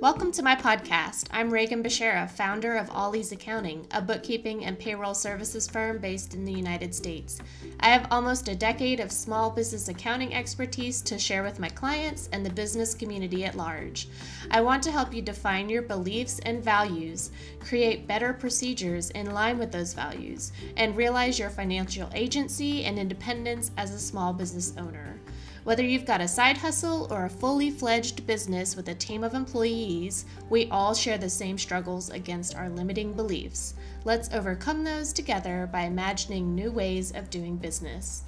Welcome to my podcast. I'm Reagan Bashara, founder of Ollie's Accounting, a bookkeeping and payroll services firm based in the United States. I have almost a decade of small business accounting expertise to share with my clients and the business community at large. I want to help you define your beliefs and values, create better procedures in line with those values, and realize your financial agency and independence as a small business owner. Whether you've got a side hustle or a fully fledged business with a team of employees, we all share the same struggles against our limiting beliefs. Let's overcome those together by imagining new ways of doing business.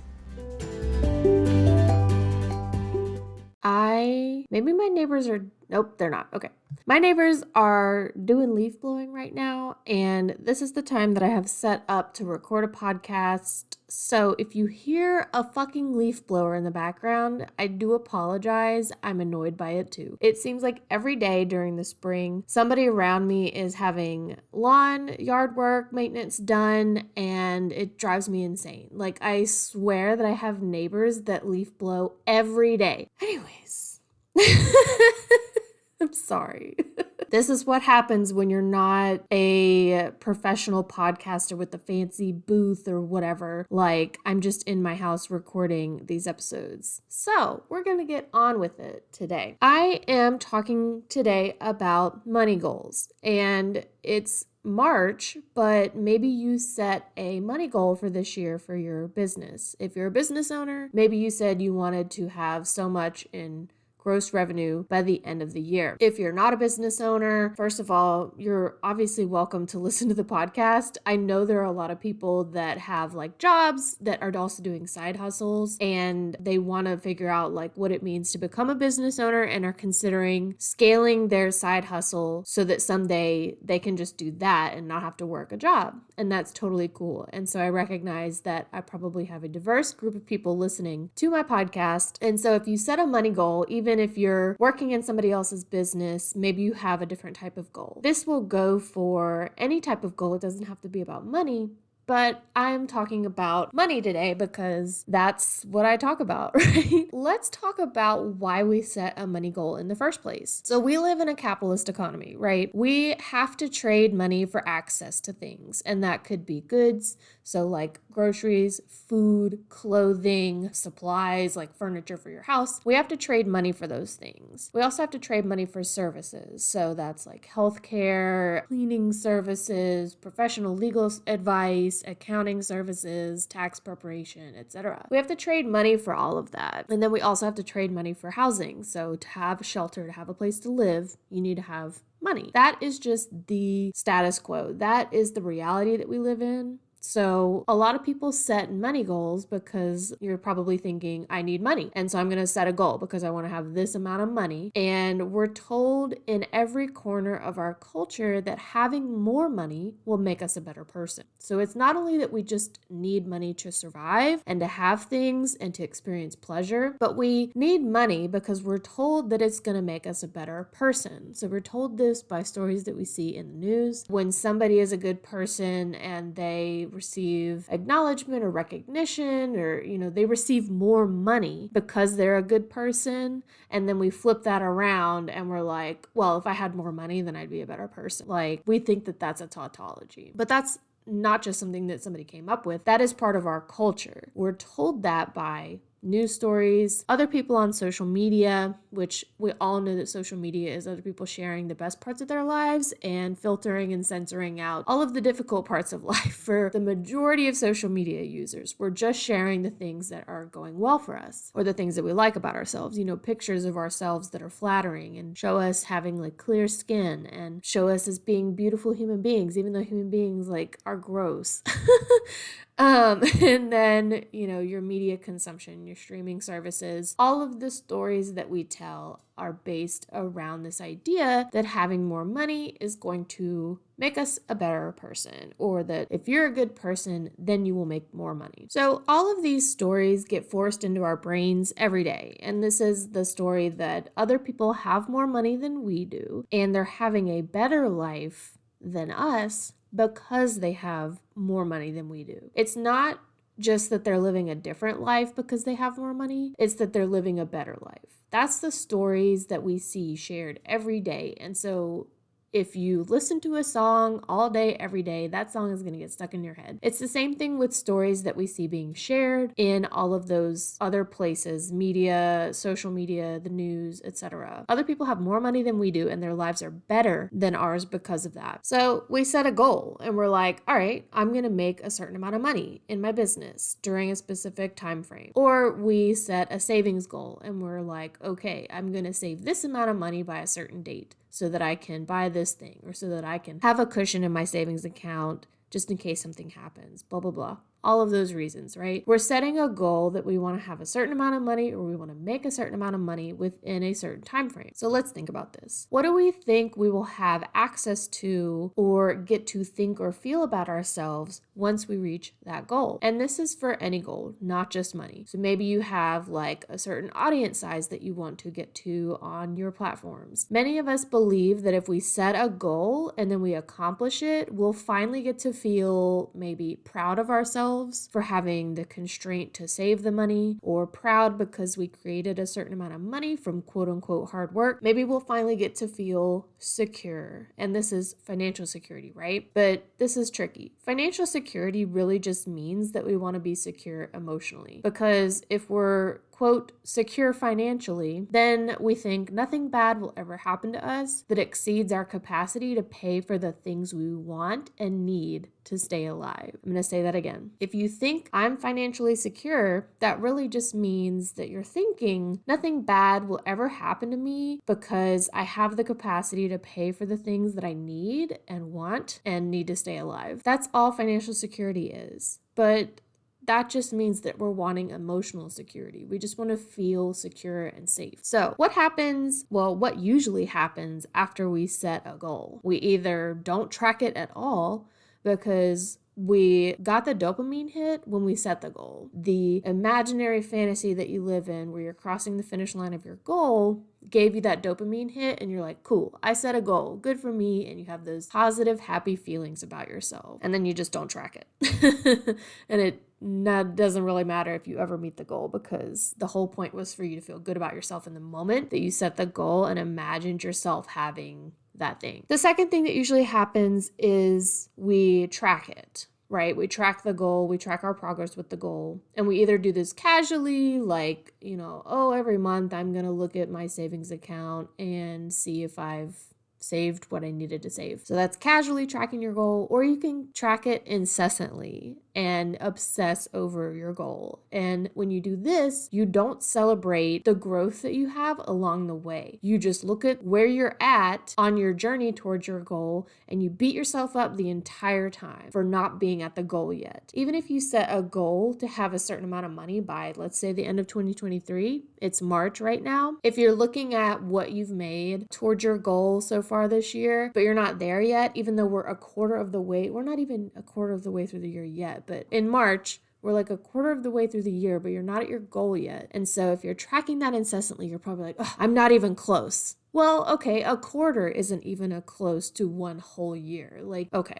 Maybe my neighbors are, nope, they're not. Okay. My neighbors are doing leaf blowing right now, and this is the time that I have set up to record a podcast. So if you hear a fucking leaf blower in the background, I do apologize. I'm annoyed by it too. It seems like every day during the spring, somebody around me is having lawn, yard work, maintenance done, and it drives me insane. Like, I swear that I have neighbors that leaf blow every day. Anyways. I'm sorry. This is what happens when you're not a professional podcaster with a fancy booth or whatever. Like, I'm just in my house recording these episodes. So we're going to get on with it today. I am talking today about money goals, and it's March, but maybe you set a money goal for this year for your business. If you're a business owner, maybe you said you wanted to have so much in gross revenue by the end of the year. If you're not a business owner, first of all, you're obviously welcome to listen to the podcast. I know there are a lot of people that have like jobs that are also doing side hustles, and they want to figure out like what it means to become a business owner and are considering scaling their side hustle so that someday they can just do that and not have to work a job. And that's totally cool. And so I recognize that I probably have a diverse group of people listening to my podcast. And so if you set a money goal, even if you're working in somebody else's business, maybe you have a different type of goal. This will go for any type of goal. It doesn't have to be about money. But I'm talking about money today because that's what I talk about, right? Let's talk about why we set a money goal in the first place. So we live in a capitalist economy, right? We have to trade money for access to things, and that could be goods. So like groceries, food, clothing, supplies, like furniture for your house. We have to trade money for those things. We also have to trade money for services. So that's like healthcare, cleaning services, professional legal advice, accounting services, tax preparation, etc. We have to trade money for all of that. And then we also have to trade money for housing. So to have a shelter, to have a place to live, you need to have money. That is just the status quo. That is the reality that we live in. So a lot of people set money goals because you're probably thinking, I need money. And so I'm going to set a goal because I want to have this amount of money. And we're told in every corner of our culture that having more money will make us a better person. So it's not only that we just need money to survive and to have things and to experience pleasure, but we need money because we're told that it's going to make us a better person. So we're told this by stories that we see in the news. When somebody is a good person and they receive acknowledgement or recognition, or they receive more money because they're a good person, and then we flip that around and we're like, well, if I had more money, then I'd be a better person. Like, we think that that's a tautology, but that's not just something that somebody came up with. That is part of our culture. We're told that by news stories, other people on social media, which we all know that social media is other people sharing the best parts of their lives and filtering and censoring out all of the difficult parts of life. For the majority of social media users, we're just sharing the things that are going well for us or the things that we like about ourselves, pictures of ourselves that are flattering and show us having like clear skin and show us as being beautiful human beings, even though human beings like are gross. And then, your media consumption, your streaming services, all of the stories that we tell are based around this idea that having more money is going to make us a better person, or that if you're a good person, then you will make more money. So all of these stories get forced into our brains every day. And this is the story that other people have more money than we do, and they're having a better life than us because they have more money than we do. It's not just that they're living a different life because they have more money. It's that they're living a better life. That's the stories that we see shared every day. And so if you listen to a song all day, every day, that song is going to get stuck in your head. It's the same thing with stories that we see being shared in all of those other places, media, social media, the news, etc. Other people have more money than we do, and their lives are better than ours because of that. So we set a goal and we're like, all right, I'm going to make a certain amount of money in my business during a specific time frame. Or we set a savings goal and we're like, okay, I'm going to save this amount of money by a certain date, so that I can buy this thing, or so that I can have a cushion in my savings account just in case something happens, blah, blah, blah. All of those reasons, right? We're setting a goal that we want to have a certain amount of money, or we want to make a certain amount of money within a certain time frame. So let's think about this. What do we think we will have access to or get to think or feel about ourselves once we reach that goal? And this is for any goal, not just money. So maybe you have like a certain audience size that you want to get to on your platforms. Many of us believe that if we set a goal and then we accomplish it, we'll finally get to feel maybe proud of ourselves for having the constraint to save the money, or proud because we created a certain amount of money from quote unquote hard work. Maybe we'll finally get to feel secure. And this is financial security, right? But this is tricky. Financial security really just means that we want to be secure emotionally, because if we're quote, secure financially, then we think nothing bad will ever happen to us that exceeds our capacity to pay for the things we want and need to stay alive. I'm going to say that again. If you think I'm financially secure, that really just means that you're thinking nothing bad will ever happen to me because I have the capacity to pay for the things that I need and want and need to stay alive. That's all financial security is. But that just means that we're wanting emotional security. We just want to feel secure and safe. So what happens? Well, what usually happens after we set a goal? We either don't track it at all because we got the dopamine hit when we set the goal. The imaginary fantasy that you live in where you're crossing the finish line of your goal gave you that dopamine hit and you're like, cool, I set a goal, good for me. And you have those positive, happy feelings about yourself. And then you just don't track it. And it doesn't really matter if you ever meet the goal, because the whole point was for you to feel good about yourself in the moment that you set the goal and imagined yourself having that thing. The second thing that usually happens is we track it, right? We track the goal, we track our progress with the goal, and we either do this casually, like, every month I'm going to look at my savings account and see if I've saved what I needed to save. So that's casually tracking your goal, or you can track it incessantly and obsess over your goal. And when you do this, you don't celebrate the growth that you have along the way. You just look at where you're at on your journey towards your goal and you beat yourself up the entire time for not being at the goal yet. Even if you set a goal to have a certain amount of money by, let's say, the end of 2023, it's March right now. If you're looking at what you've made towards your goal so far this year, but you're not there yet, even though we're not even a quarter of the way through the year yet, but in March, we're like a quarter of the way through the year, but you're not at your goal yet. And so if you're tracking that incessantly, you're probably like, oh, I'm not even close. Well, okay, a quarter isn't even a close to one whole year.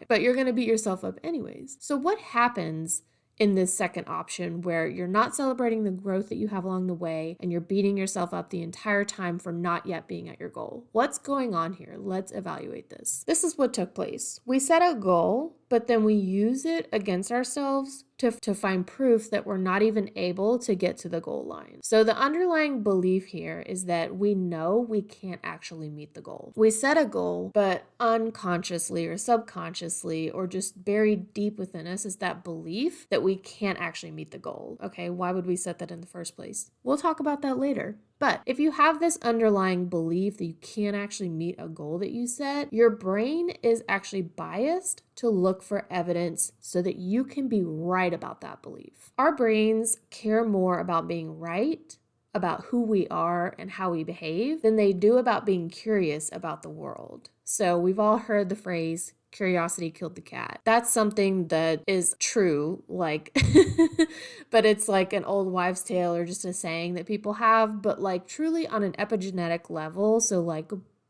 But you're going to beat yourself up anyways. So what happens in this second option where you're not celebrating the growth that you have along the way and you're beating yourself up the entire time for not yet being at your goal? What's going on here? Let's evaluate this. This is what took place. We set a goal, but then we use it against ourselves to find proof that we're not even able to get to the goal line. So the underlying belief here is that we know we can't actually meet the goal. We set a goal, but unconsciously or subconsciously or just buried deep within us is that belief that we can't actually meet the goal. Okay, why would we set that in the first place? We'll talk about that later. But if you have this underlying belief that you can't actually meet a goal that you set, your brain is actually biased to look for evidence so that you can be right about that belief. Our brains care more about being right, about who we are and how we behave, than they do about being curious about the world. So we've all heard the phrase, curiosity killed the cat. That's something that is true, but it's like an old wives' tale or just a saying that people have, but truly on an epigenetic level, so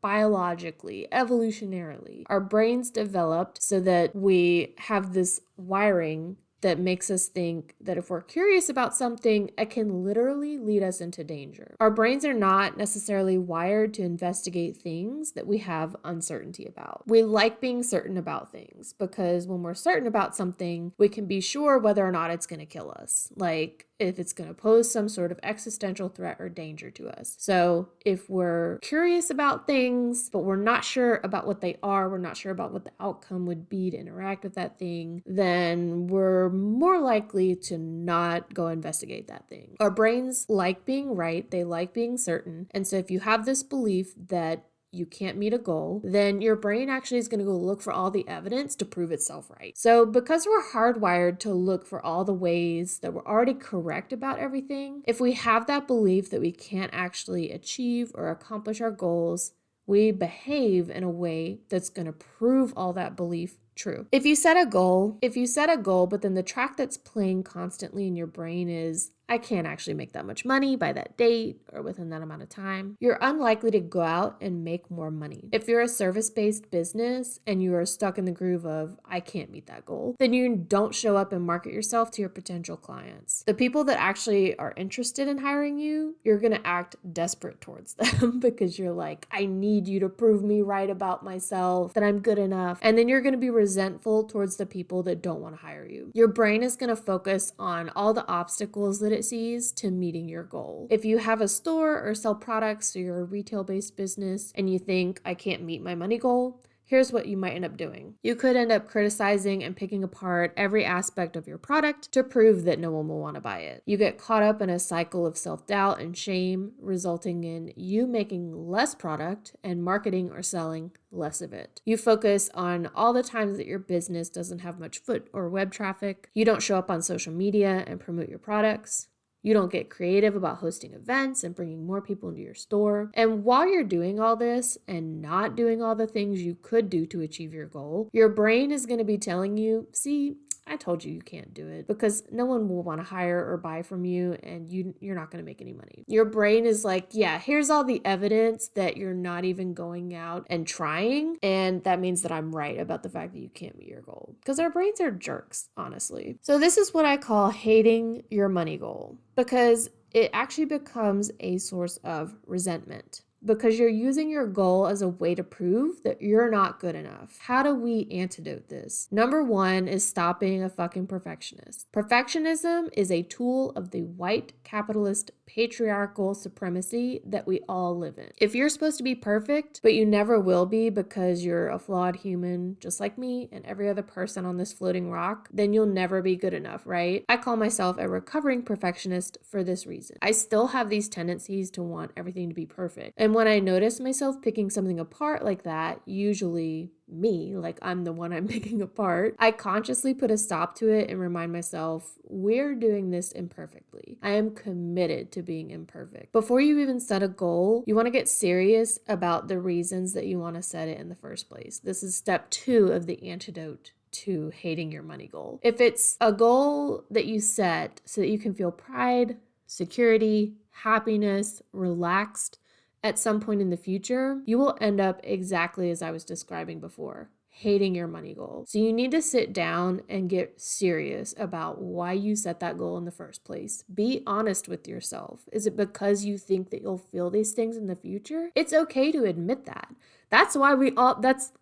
biologically, evolutionarily, our brains developed so that we have this wiring that makes us think that if we're curious about something, it can literally lead us into danger. Our brains are not necessarily wired to investigate things that we have uncertainty about. We like being certain about things because when we're certain about something, we can be sure whether or not it's going to kill us. Like if it's going to pose some sort of existential threat or danger to us. So if we're curious about things, but we're not sure about what they are, we're not sure about what the outcome would be to interact with that thing, then we're more likely to not go investigate that thing. Our brains like being right, they like being certain. And so if you have this belief that you can't meet a goal, then your brain actually is going to go look for all the evidence to prove itself right. So because we're hardwired to look for all the ways that we're already correct about everything, if we have that belief that we can't actually achieve or accomplish our goals, we behave in a way that's going to prove all that belief true. If you set a goal, but then the track that's playing constantly in your brain is, I can't actually make that much money by that date or within that amount of time, you're unlikely to go out and make more money. If you're a service-based business and you are stuck in the groove of, I can't meet that goal, then you don't show up and market yourself to your potential clients. The people that actually are interested in hiring you, you're going to act desperate towards them because you're like, I need you to prove me right about myself, that I'm good enough. And then you're going to be resentful towards the people that don't want to hire you. Your brain is going to focus on all the obstacles that it sees to meeting your goal. If you have a store or sell products or you're a retail-based business and you think, I can't meet my money goal, here's what you might end up doing. You could end up criticizing and picking apart every aspect of your product to prove that no one will want to buy it. You get caught up in a cycle of self-doubt and shame, resulting in you making less product and marketing or selling less of it. You focus on all the times that your business doesn't have much foot or web traffic. You don't show up on social media and promote your products. You don't get creative about hosting events and bringing more people into your store. And while you're doing all this and not doing all the things you could do to achieve your goal, your brain is going to be telling you, see, I told you can't do it, because no one will want to hire or buy from you and you're not going to make any money. Your brain is like, yeah, here's all the evidence that you're not even going out and trying. And that means that I'm right about the fact that you can't meet your goal, because our brains are jerks, honestly. So this is what I call hating your money goal, because it actually becomes a source of resentment. Because you're using your goal as a way to prove that you're not good enough. How do we antidote this? Number one is stop being a fucking perfectionist. Perfectionism is a tool of the white capitalist patriarchal supremacy that we all live in. If you're supposed to be perfect, but you never will be because you're a flawed human, just like me and every other person on this floating rock, then you'll never be good enough, right? I call myself a recovering perfectionist for this reason. I still have these tendencies to want everything to be perfect. And when I notice myself picking something apart like that, usually me, like I'm the one I'm picking apart, I consciously put a stop to it and remind myself, we're doing this imperfectly. I am committed to being imperfect. Before you even set a goal, you want to get serious about the reasons that you want to set it in the first place. This is step 2 of the antidote to hating your money goal. If it's a goal that you set so that you can feel pride, security, happiness, relaxed, at some point in the future, you will end up exactly as I was describing before, hating your money goal. So you need to sit down and get serious about why you set that goal in the first place. Be honest with yourself. Is it because you think that you'll feel these things in the future? It's okay to admit that. That's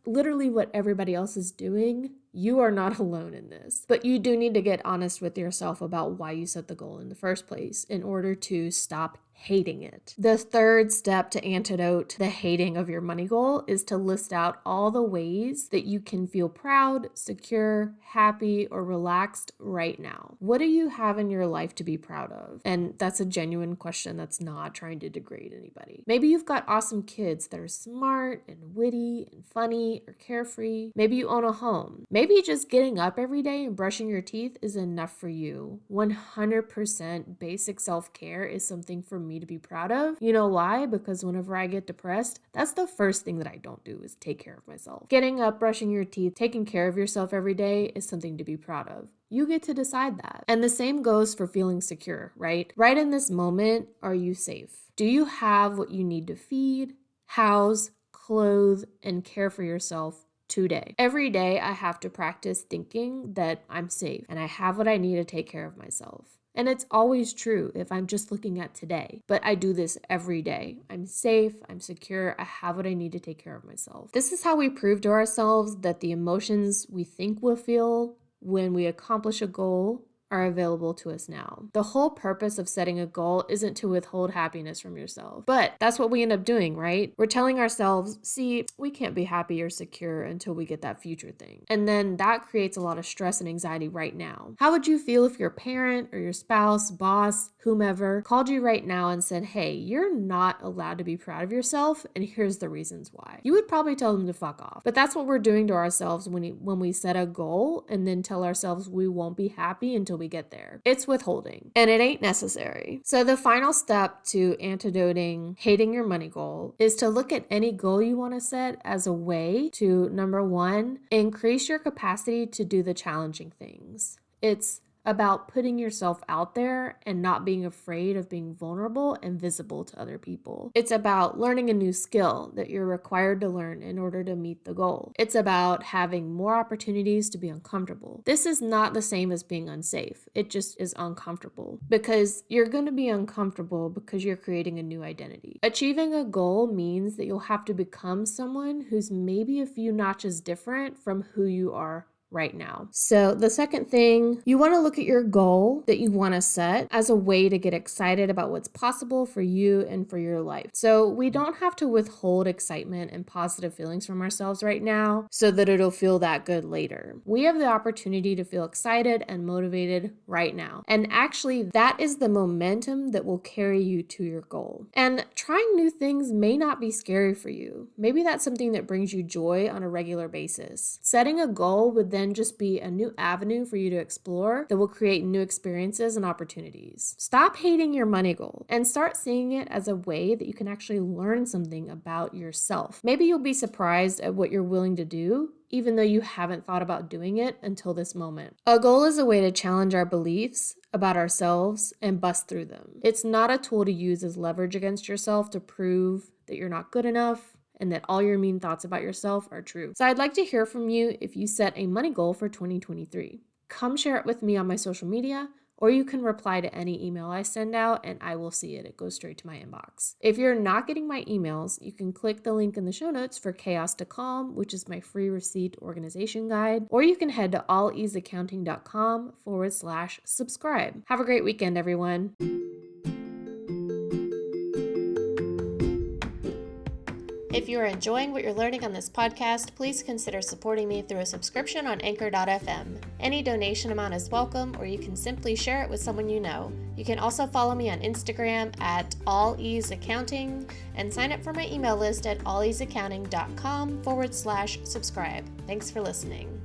literally what everybody else is doing. You are not alone in this. But you do need to get honest with yourself about why you set the goal in the first place in order to stop hating it. The third step to antidote the hating of your money goal is to list out all the ways that you can feel proud, secure, happy, or relaxed right now. What do you have in your life to be proud of? And that's a genuine question that's not trying to degrade anybody. Maybe you've got awesome kids that are smart and witty and funny or carefree. Maybe you own a home. Maybe just getting up every day and brushing your teeth is enough for you. 100% basic self-care is something for me to be proud of. You know why? Because whenever I get depressed, that's the first thing that I don't do is take care of myself. Getting up, brushing your teeth, taking care of yourself every day is something to be proud of. You get to decide that. And the same goes for feeling secure, right? Right in this moment, are you safe? Do you have what you need to feed, house, clothe, and care for yourself today. Every day I have to practice thinking that I'm safe and I have what I need to take care of myself. And it's always true if I'm just looking at today, but I do this every day. I'm safe, I'm secure, I have what I need to take care of myself. This is how we prove to ourselves that the emotions we think we'll feel when we accomplish a goal are available to us now. The whole purpose of setting a goal isn't to withhold happiness from yourself, but that's what we end up doing, right? We're telling ourselves, see, we can't be happy or secure until we get that future thing. And then that creates a lot of stress and anxiety right now. How would you feel if your parent or your spouse, boss, whomever called you right now and said, hey, you're not allowed to be proud of yourself, and here's the reasons why? You would probably tell them to fuck off. But that's what we're doing to ourselves when we set a goal and then tell ourselves we won't be happy until we get there. It's withholding, and it ain't necessary. So the final step to antidoting hating your money goal is to look at any goal you want to set as a way to, number one, increase your capacity to do the challenging things. It's about putting yourself out there and not being afraid of being vulnerable and visible to other people. It's about learning a new skill that you're required to learn in order to meet the goal. It's about having more opportunities to be uncomfortable. This is not the same as being unsafe. It just is uncomfortable because you're going to be uncomfortable because you're creating a new identity. Achieving a goal means that you'll have to become someone who's maybe a few notches different from who you are right now. So the second thing, you want to look at your goal that you want to set as a way to get excited about what's possible for you and for your life. So we don't have to withhold excitement and positive feelings from ourselves right now so that it'll feel that good later. We have the opportunity to feel excited and motivated right now. And actually, that is the momentum that will carry you to your goal. And trying new things may not be scary for you. Maybe that's something that brings you joy on a regular basis. Setting a goal would then just be a new avenue for you to explore that will create new experiences and opportunities. Stop hating your money goal and start seeing it as a way that you can actually learn something about yourself. Maybe you'll be surprised at what you're willing to do, even though you haven't thought about doing it until this moment. A goal is a way to challenge our beliefs about ourselves and bust through them. It's not a tool to use as leverage against yourself to prove that you're not good enough and that all your mean thoughts about yourself are true. So I'd like to hear from you if you set a money goal for 2023. Come share it with me on my social media, or you can reply to any email I send out and I will see it. It goes straight to my inbox. If you're not getting my emails, you can click the link in the show notes for Chaos to Calm, which is my free receipt organization guide, or you can head to alleaseaccounting.com/subscribe. Have a great weekend, everyone. If you are enjoying what you're learning on this podcast, please consider supporting me through a subscription on Anchor.fm. Any donation amount is welcome, or you can simply share it with someone you know. You can also follow me on Instagram at alleaseaccounting and sign up for my email list at alleaseaccounting.com/subscribe. Thanks for listening.